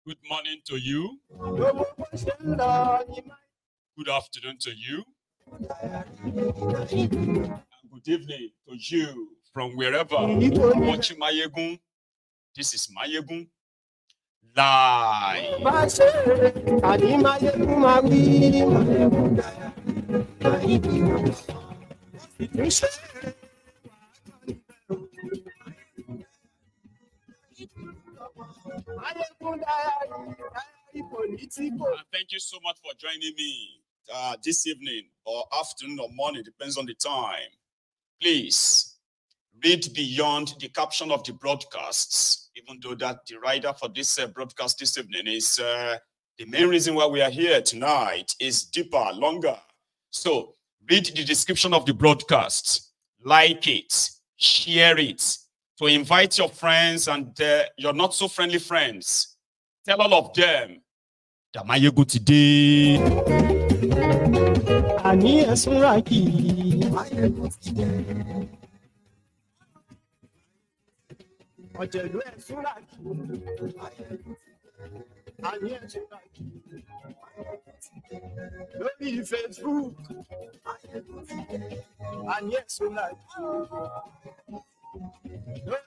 Good morning to you. Good afternoon to you. And good evening to you from wherever you're watching Mayegun. This is Mayegun Live. Thank you so much for joining me this evening or afternoon or morning, depends on the time. Please read beyond the caption of the broadcasts, even though that the writer for this broadcast this evening is the main reason why we are here tonight is deeper, longer. So read the description of the broadcast, like it, share it, to invite your friends and your not so friendly friends. Tell all of them that Mayegun today. Facebook.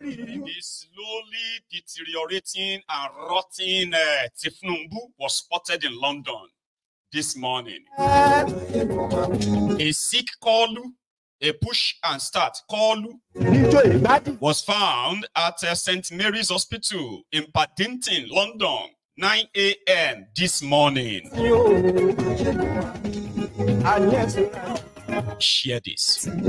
The slowly deteriorating and rotting Tinubu was spotted in London this morning. A sick Kalu, a push and start Kalu, was found at St. Mary's Hospital in Paddington, London, 9 a.m. this morning. Share this. I'm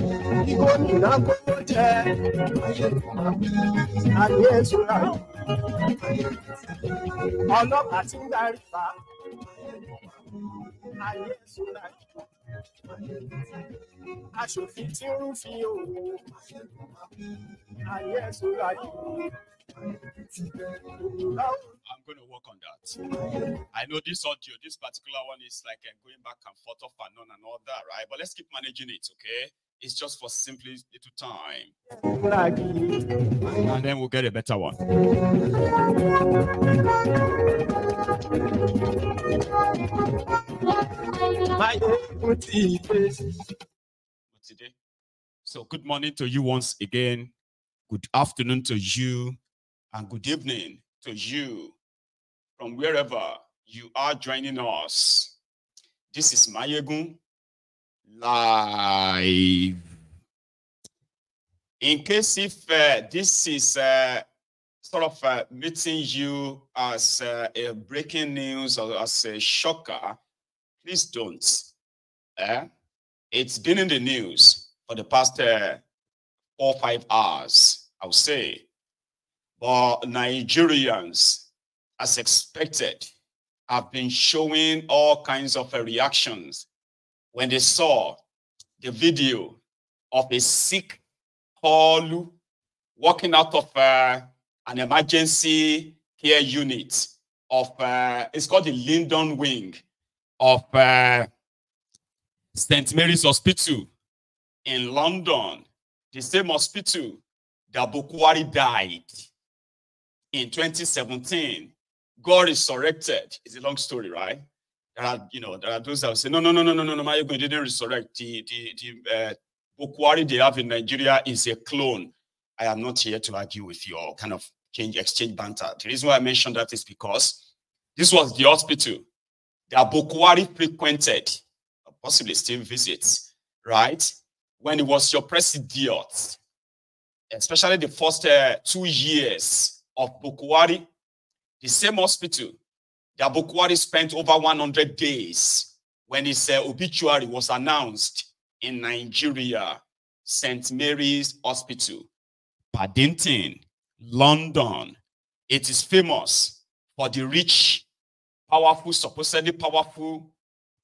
going to work on that. I know this audio, this particular one is like going back and forth off and on and all that, right? But let's keep managing it, okay? It's just for simply little time. And then we'll get a better one. Today. So good morning to you once again. Good afternoon to you. And good evening to you from wherever you are joining us. This is Mayegun Live. In case if this is sort of meeting you as a breaking news or as a shocker, please don't. It's been in the news for the past 4 or 5 hours, I would say. But Nigerians, as expected, have been showing all kinds of reactions when they saw the video of a sick Kalu walking out of an emergency care unit of, it's called the Linden Wing of St. Mary's Hospital in London, the same hospital that Bukwari died in 2017. God resurrected. It's a long story, right? There are those that will say, no, Mayegun didn't resurrect. The Bukwari they have in Nigeria is a clone. I am not here to argue with your kind of exchange banter. The reason why I mentioned that is because this was the hospital that Bukwari frequented, possibly still visits, right? When it was your president, especially the first 2 years of Bukwari, the same hospital that Bukwari spent over 100 days when his obituary was announced in Nigeria, St. Mary's Hospital, Paddington, London. It is famous for the rich, powerful, supposedly powerful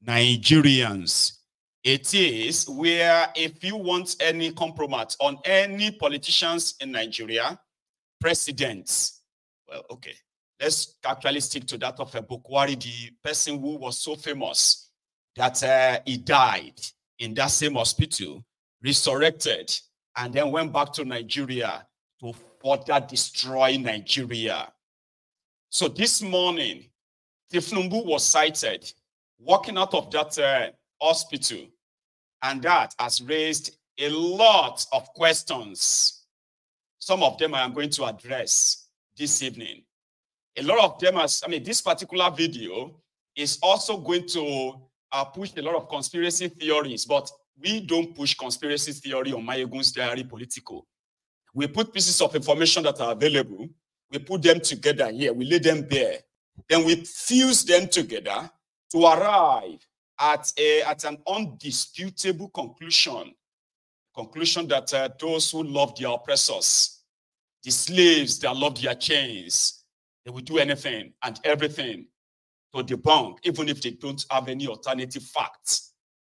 Nigerians It is where if you want any compromise on any politicians in Nigeria, presidents, well, okay, let's actually stick to that of Bukwari, the person who was so famous that he died in that same hospital, resurrected, and then went back to Nigeria to further destroy Nigeria. So this morning, Tinubu was cited walking out of that hospital, and that has raised a lot of questions. Some of them I am going to address this evening. A lot of them, this particular video is also going to push a lot of conspiracy theories, but we don't push conspiracy theory on Mayegun's Diary Political. We put pieces of information that are available, we put them together here, we lay them bare, then we fuse them together to arrive at an undisputable conclusion that those who love their oppressors, the slaves that love their chains, they will do anything and everything to debunk, even if they don't have any alternative facts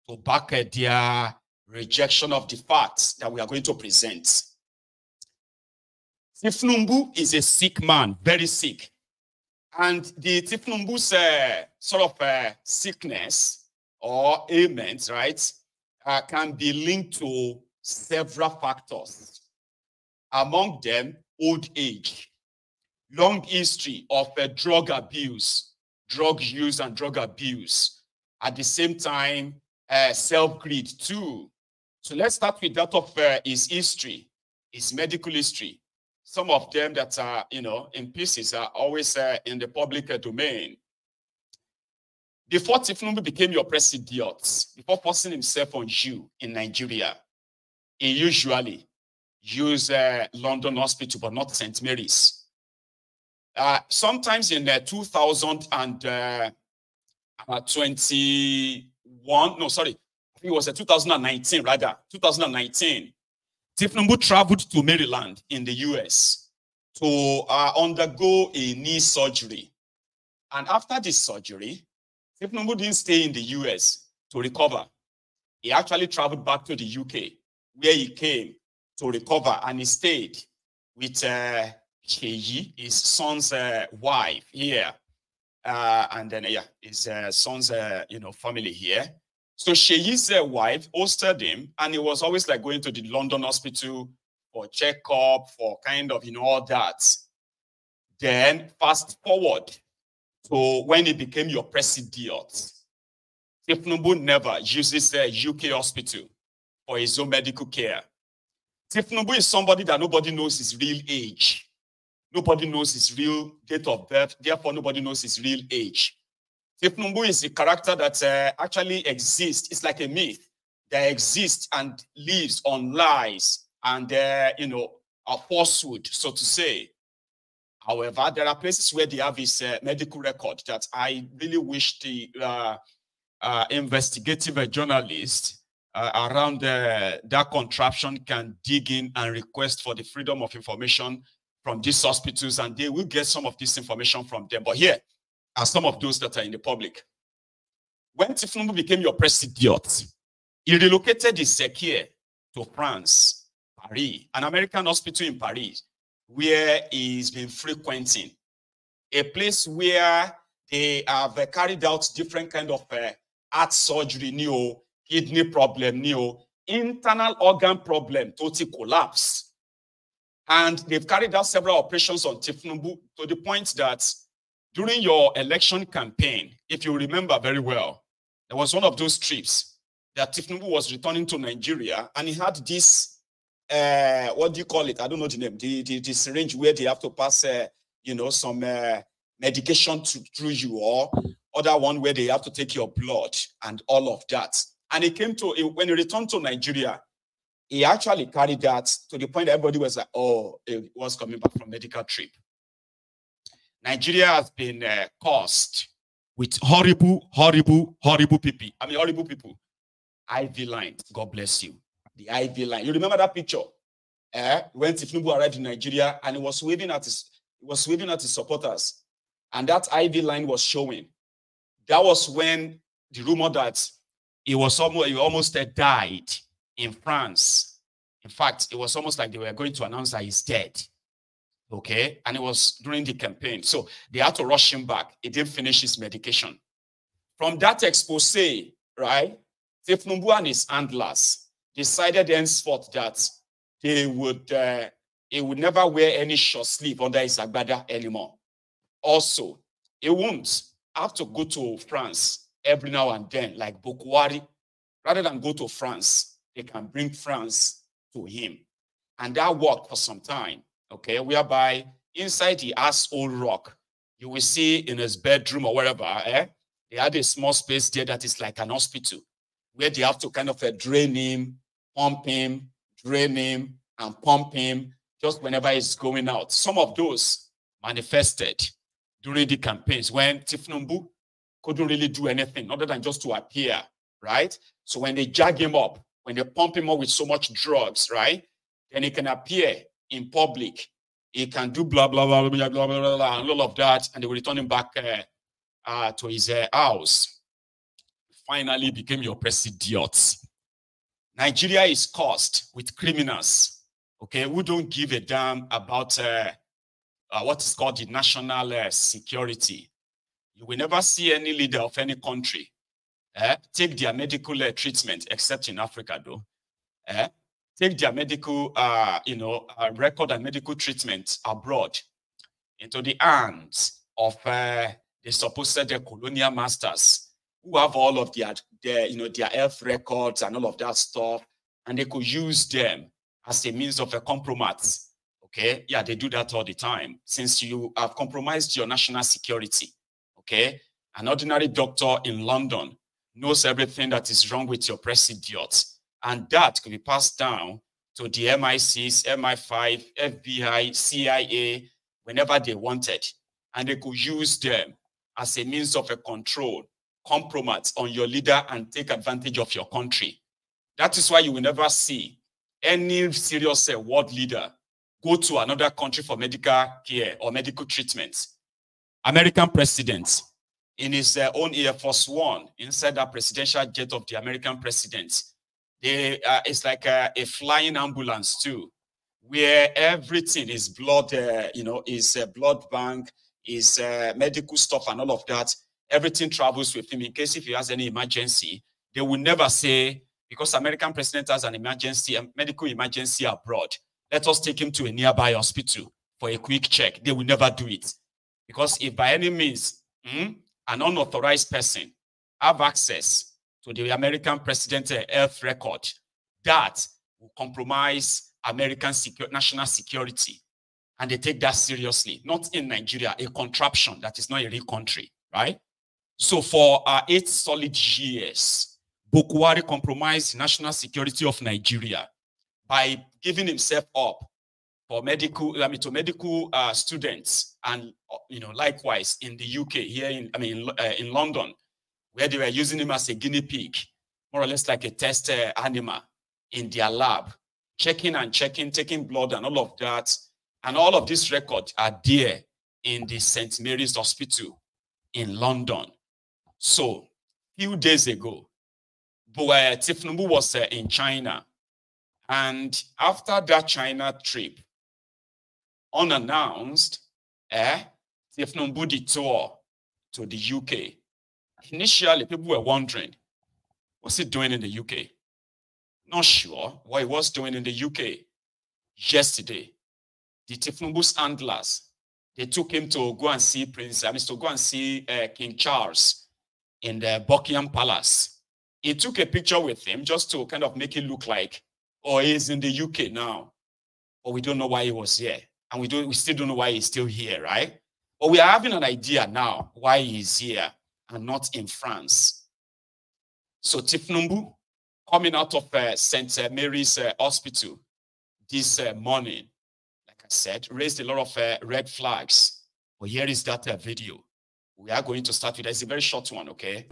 to back their rejection of the facts that we are going to present. Tinubu is a sick man, very sick. And the Tinubu's sickness or ailment, right, can be linked to several factors. Among them, old age, long history of drug abuse, drug use and drug abuse. At the same time, self-greed too. So let's start with that of his history, his medical history. Some of them that are, in pieces are always in the public domain. Before Tinubu became your president, before forcing himself on you in Nigeria, he usually used London Hospital, but not St. Mary's. Sometimes in 2021, no, sorry, it was 2019, rather, 2019. Tinubu traveled to Maryland in the US to undergo a knee surgery. And after this surgery, Tinubu didn't stay in the US to recover. He actually traveled back to the UK, where he came to recover, and he stayed with Sheyi, his son's wife here, and then his son's family here. So Sheyi's wife hosted him, and he was always like going to the London hospital for checkup, for kind of all that. Then fast forward to when he became your president, Tinubu never uses a UK hospital for his own medical care. Tinubu is somebody that nobody knows his real age. Nobody knows his real date of birth. Therefore, nobody knows his real age. Tinubu is a character that actually exists. It's like a myth that exists and lives on lies and, a falsehood, so to say. However, there are places where they have his medical record that I really wish the investigative journalists around that contraption can dig in and request for the freedom of information from these hospitals, and they will get some of this information from them. But here are some of those that are in the public. When Tinubu became your president, he relocated his care to France, Paris, an American hospital in Paris, where he's been frequenting, a place where they have carried out different kind of heart surgery, kidney problem, internal organ problem, total collapse. And they've carried out several operations on Tinubu to the point that during your election campaign, if you remember very well, there was one of those trips that Tinubu was returning to Nigeria, and he had this, what do you call it? I don't know the name, the syringe where they have to pass, some medication through you, or other one where they have to take your blood and all of that. And he came to, when he returned to Nigeria, he actually carried that to the point that everybody was like, oh, he was coming back from medical trip. Nigeria has been cursed with horrible, horrible, horrible people. I mean, horrible people. IV line, God bless you. The IV line. You remember that picture? When Tinubu arrived in Nigeria and he was waving at his supporters, and that IV line was showing. That was when the rumor that he almost died in France. In fact, it was almost like they were going to announce that he's dead. Okay, and it was during the campaign. So they had to rush him back. He didn't finish his medication. From that expose, right, Tinubu and his handlers decided henceforth that he would never wear any short sleeve under his agbada anymore. Also, he won't have to go to France every now and then, like Bokwari. Rather than go to France, they can bring France to him. And that worked for some time, okay, whereby inside the asshole rock, you will see in his bedroom or wherever, they had a small space there that is like an hospital, where they have to kind of drain him, pump him, drain him, and pump him just whenever he's going out. Some of those manifested during the campaigns when Tinubu couldn't really do anything other than just to appear, right? So when they jag him up, when they pump him up with so much drugs, right, then he can appear in public. He can do blah, blah, blah, blah, blah, blah, blah, and all of that, and they will return him back to his house. Finally became your president. Nigeria is cursed with criminals, okay, who don't give a damn about what is called the national security. You will never see any leader of any country take their medical treatment, except in Africa, though. Take their medical, record and medical treatment abroad into the hands of the supposed colonial masters who have all of their health records and all of that stuff, and they could use them as a means of a compromise. Okay, yeah, they do that all the time. Since you have compromised your national security, okay, an ordinary doctor in London knows everything that is wrong with your president, and that could be passed down to the MI6, MI5, FBI, CIA, whenever they wanted, and they could use them as a means of a control, compromise on your leader and take advantage of your country. That is why you will never see any serious world leader go to another country for medical care or medical treatment. American president, in his own Air Force One, inside that presidential jet of the American president, it's like a flying ambulance too, where everything is blood, is a blood bank, is medical stuff and all of that. Everything travels with him in case if he has any emergency. They will never say, because American president has an emergency, a medical emergency abroad, let us take him to a nearby hospital for a quick check. They will never do it. Because if by any means an unauthorized person have access to the American president's health record, that will compromise American national security. And they take that seriously. Not in Nigeria, a contraption that is not a real country, right? So for 8 solid years, Bokwari compromised the national security of Nigeria by giving himself up for medical, to medical students, and likewise in the UK, here in London, where they were using him as a guinea pig, more or less like a test animal in their lab, checking and checking, taking blood and all of that. And all of these records are there in the St. Mary's Hospital in London. So, a few days ago, Tinubu was in China. And after that China trip, unannounced, Tinubu detoured to the UK. Initially, people were wondering, what's he doing in the UK? Not sure what he was doing in the UK. Yesterday, the Tinubu's handlers, they took him to go and see King Charles in the Buckingham Palace. He took a picture with him just to kind of make it look like, oh, he's in the UK now. But we don't know why he was here. And we still don't know why he's still here, right? But we are having an idea now why he's here and not in France. So Tinubu, coming out of St. Mary's Hospital this morning, like I said, raised a lot of red flags. But here is that video. We are going to start with it. It's a very short one, okay?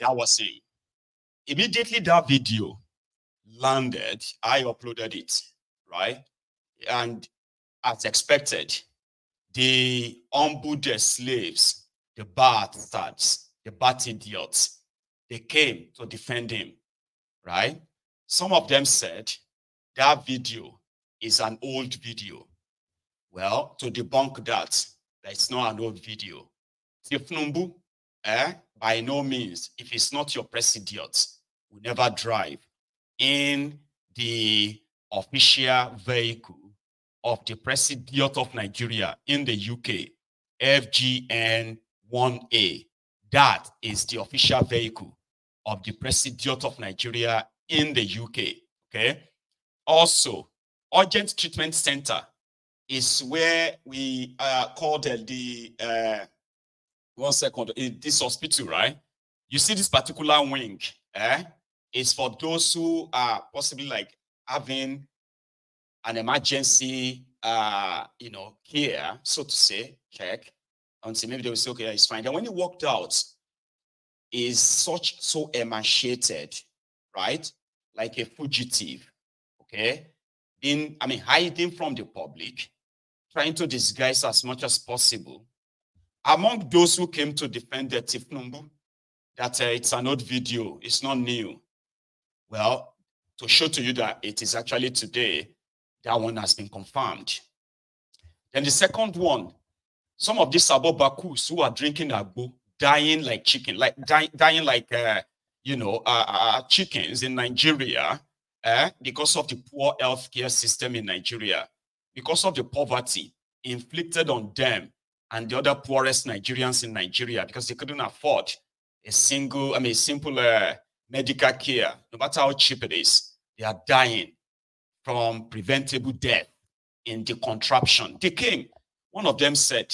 That was him. Immediately that video landed, I uploaded it, right? And as expected, the humbled slaves, the bastards, the bat idiots, they came to defend him, right? Some of them said that video is an old video. Well, to debunk that it's not an old video. Tinubu, by no means, if it's not your president, will never drive in the official vehicle of the president of Nigeria in the UK, FGN 1A. That is the official vehicle of the president of Nigeria in the UK. Okay. Also, urgent treatment center is where we called the 1 second, this hospital, right? You see this particular wing, is for those who are possibly like having an emergency, care, so to say, check, until maybe they will say, okay, it's fine. Then when he walked out, is so emaciated, right? Like a fugitive, okay? Hiding from the public, trying to disguise as much as possible. Among those who came to defend the Tinubu, that it's an old video, it's not new. Well, to show to you that it is actually today, that one has been confirmed. Then the second one, some of these Abobakus who are drinking agbo, dying like chicken, like dying like chickens in Nigeria, because of the poor healthcare system in Nigeria, because of the poverty inflicted on them and the other poorest Nigerians in Nigeria, because they couldn't afford a simple medical care, no matter how cheap it is. They are dying from preventable death in the contraption. They came. One of them said,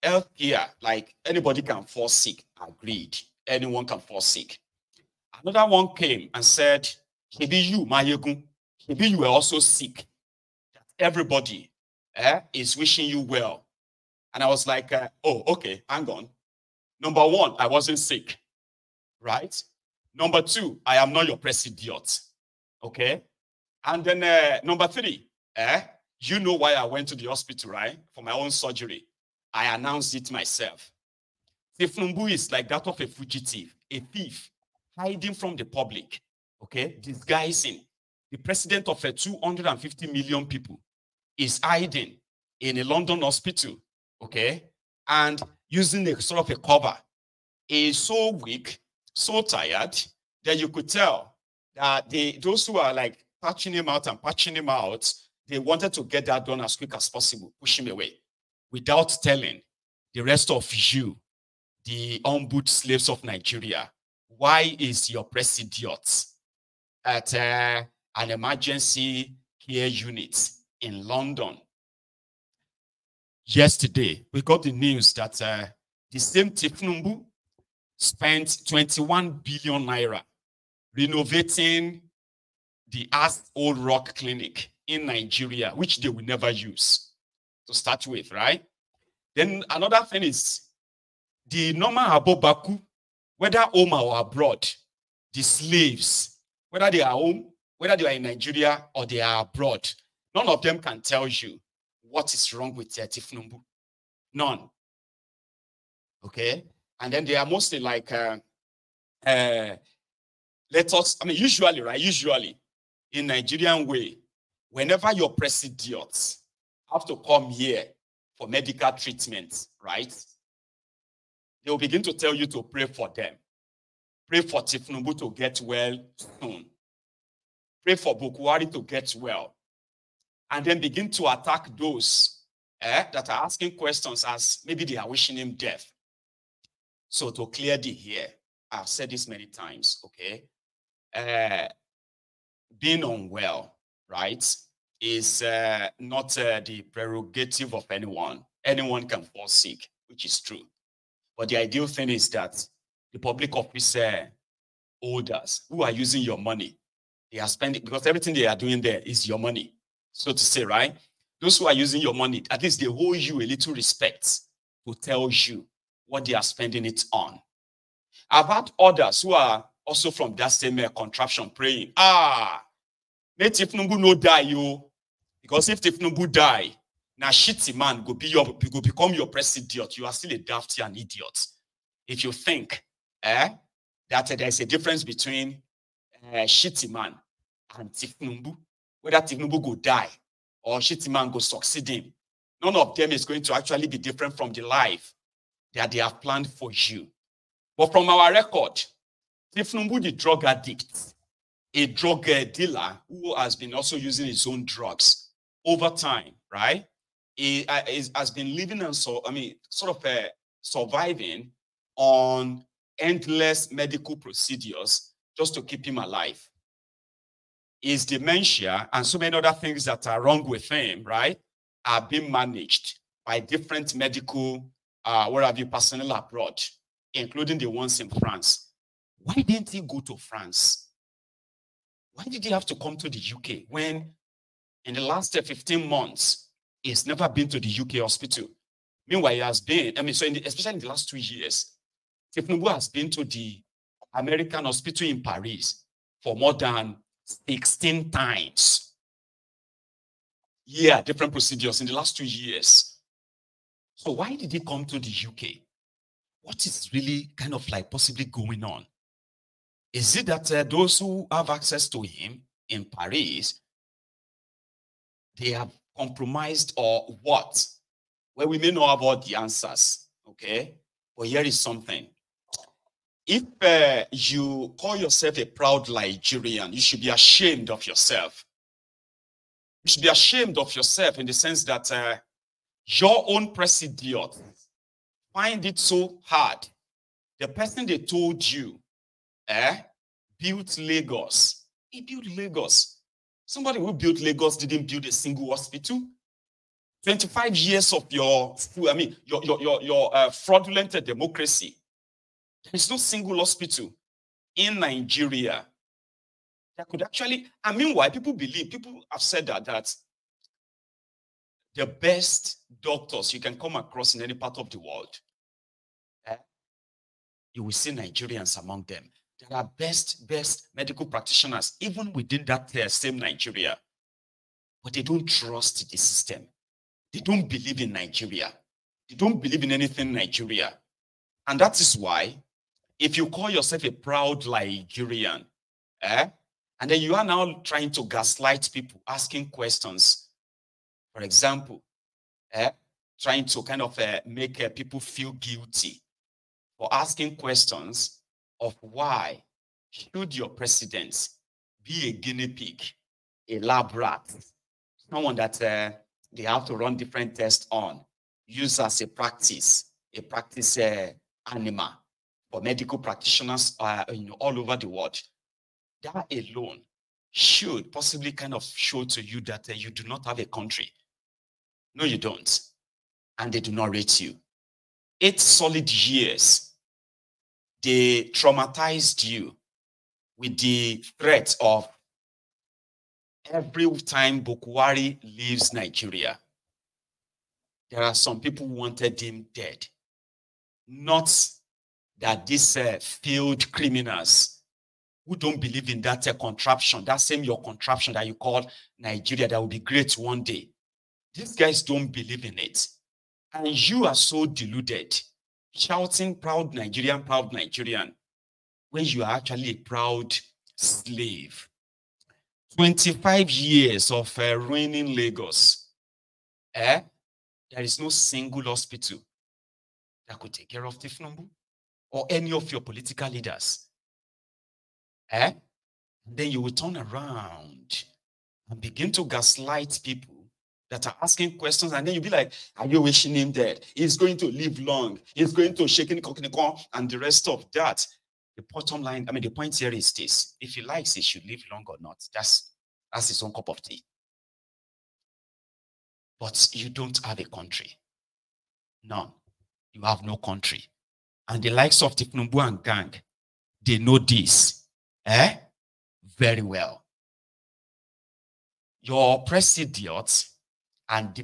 healthcare, like anybody can fall sick. Agreed. Anyone can fall sick. Another one came and said, maybe you, Mayegun, maybe you were also sick. Everybody is wishing you well. And I was like, oh, okay, hang on. Number one, I wasn't sick, right? Number two, I am not your president, okay? And then number three, you know why I went to the hospital, right? For my own surgery. I announced it myself. Tinubu is like that of a fugitive, a thief, hiding from the public, okay? Disguising. The president of 250 million people is hiding in a London hospital, okay? And using a sort of a cover. He is so weak, so tired, that you could tell that those who are like patching him out, they wanted to get that done as quick as possible, push him away, without telling the rest of you, the humbled slaves of Nigeria, why is your president at an emergency care unit in London? Yesterday, we got the news that the same Tinubu spent 21 billion naira renovating the Old Rock Clinic in Nigeria, which they will never use to start with, right? Then another thing is the normal Abobaku, whether home or abroad, the slaves, whether they are home, whether they are in Nigeria or they are abroad, none of them can tell you what is wrong with Tinubu. None. Okay? And then they are mostly like, usually, right? Usually, in Nigerian way, whenever your presidents have to come here for medical treatment, right? They will begin to tell you to pray for them. Pray for Tinubu to get well soon. Pray for Bukwari to get well. And then begin to attack those that are asking questions as maybe they are wishing him death. So to clear the air, I've said this many times, okay? Being unwell, right, is not the prerogative of anyone. Anyone can fall sick, which is true. But the ideal thing is that the public office holders who are using your money, they are spending, because everything they are doing there is your money, so to say, right? Those who are using your money, at least they owe you a little respect to tell you what they are spending it on. I've had others who are also from that same contraption praying, may Tinubu no die, yo. Because if Tinubu die, now shitty man go become your president. You are still a dafty and idiot. If you think that there's a difference between shitty man and Tinubu, whether Tinubu go die or shitty man go succeed him, none of them is going to actually be different from the life that they have planned for you. But from our record, Tinubu, the drug addict, a drug dealer who has been also using his own drugs over time, right? He has been living and surviving on endless medical procedures just to keep him alive. His dementia and so many other things that are wrong with him, right, are being managed by different medical, personnel abroad, including the ones in France. Why didn't he go to France? Why did he have to come to the UK when in the last 15 months, he's never been to the UK hospital? Meanwhile, he has been, especially in the last 2 years, Tinubu has been to the American hospital in Paris for more than 16 times. Yeah, different procedures in the last 2 years. So why did he come to the UK? What is really kind of like possibly going on? Is it that those who have access to him in Paris, they have compromised or what? Well, we may know about the answers, okay? But here is something. If you call yourself a proud Nigerian, you should be ashamed of yourself. You should be ashamed of yourself in the sense that your own president find it so hard. The person they told you built Lagos. He built Lagos. Somebody who built Lagos didn't build a single hospital. 25 years of your fraudulent democracy. There is no single hospital in Nigeria that could actually, and meanwhile, people have said that the best doctors you can come across in any part of the world, you will see Nigerians among them. There are best medical practitioners, even within that same Nigeria. But they don't trust the system. They don't believe in Nigeria. They don't believe in anything in Nigeria. And that is why, if you call yourself a proud Nigerian, and then you are now trying to gaslight people, asking questions, for example, trying to kind of make people feel guilty for asking questions of why should your president be a guinea pig, a lab rat, someone that they have to run different tests on, use as a practice animal for medical practitioners all over the world. That alone should possibly kind of show to you that you do not have a country. No, you don't. And they do not rate you. 8 solid years, they traumatized you with the threat of every time Bukwari leaves Nigeria, there are some people who wanted him dead. Not that these failed criminals who don't believe in that contraption, that same your contraption that you call Nigeria, that will be great one day. These guys don't believe in it. And you are so deluded, shouting proud Nigerian, when you are actually a proud slave. 25 years of ruining Lagos. There is no single hospital that could take care of Tinubu or any of your political leaders. Then you will turn around and begin to gaslight people that are asking questions, and then you'll be like, are you wishing him dead? He's going to live long. He's going to shake and the rest of that. The bottom line, the point here is this. If he likes, he should live long or not. That's his own cup of tea. But you don't have a country. None. You have no country. And the likes of Tinubu and gang, they know this very well. Your president and the